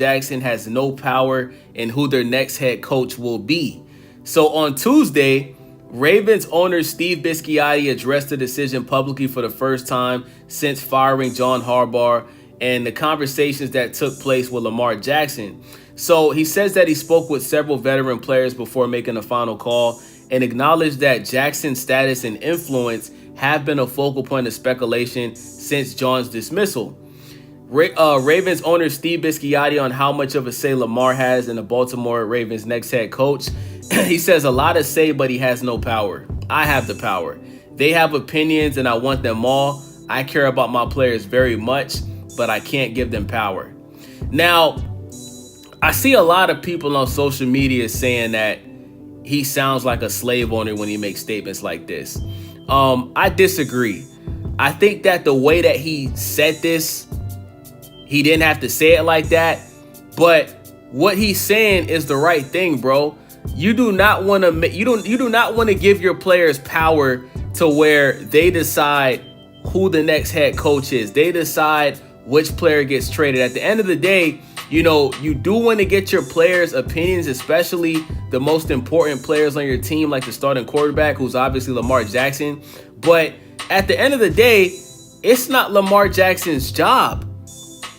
Jackson has no power in who their next head coach will be. So on Tuesday, Ravens owner Steve Bisciotti addressed the decision publicly for the first time since firing John Harbaugh and the conversations that took place with Lamarjackson. So he says that he spoke with several veteran players before making a final call and acknowledged that Jackson's status and influence have been a focal point of speculation since John's dismissal. Ravens owner Steve Bisciotti on how much of a say Lamar has in the Baltimore Ravens next head coach. He says a lot of say, but he has no power. I have the power. They have opinions and I want them all. I care about my players very much, but I can't give them power. Now, I see a lot of people on social media saying that he sounds like a slave owner when he makes statements like this. I disagree. I think that the way that he said this, he didn't have to say it like that, but what he's saying is the right thing, bro. You do not want to give your players power to where they decide who the next head coach is. They decide which player gets traded. At the end of the day, you do want to get your players' opinions, especially the most important players on your team, like the starting quarterback, who's obviously Lamarjackson. But at the end of the day, it's not Lamarjackson's job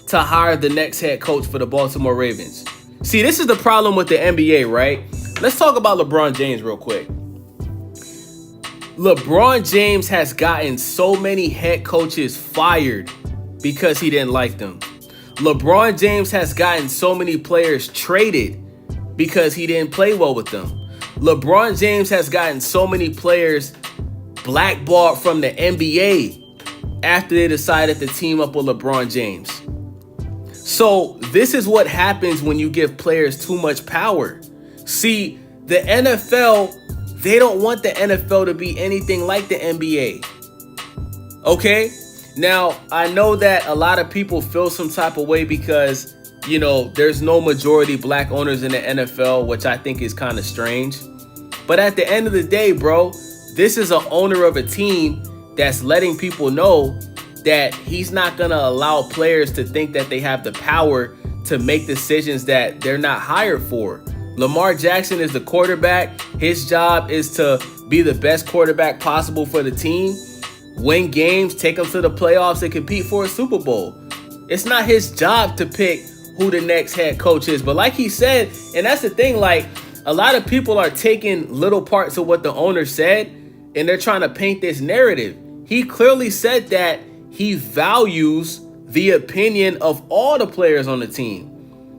to hire the next head coach for the Baltimore Ravens. See, this is the problem with the NBA, right? Let's talk about LeBron James real quick. LeBron James has gotten so many head coaches fired because he didn't like them. LeBron James has gotten so many players traded because he didn't play well with them. LeBron James has gotten so many players blackballed from the NBA after they decided to team up with LeBron James. So this is what happens when you give players too much power. See, the NFL, they don't want the NFL to be anything like the NBA. Okay? Now, I know that a lot of people feel some type of way because, there's no majority black owners in the NFL, which I think is kind of strange. But at the end of the day, bro, this is an owner of a team that's letting people know that he's not going to allow players to think that they have the power to make decisions that they're not hired for. Lamarjackson is the quarterback. His job is to be the best quarterback possible for the team, win games, take them to the playoffs, and compete for a Super Bowl. It's not his job to pick who the next head coach is. But like he said, and that's the thing, like a lot of people are taking little parts of what the owner said and they're trying to paint this narrative. He clearly said that he values the opinion of all the players on the team.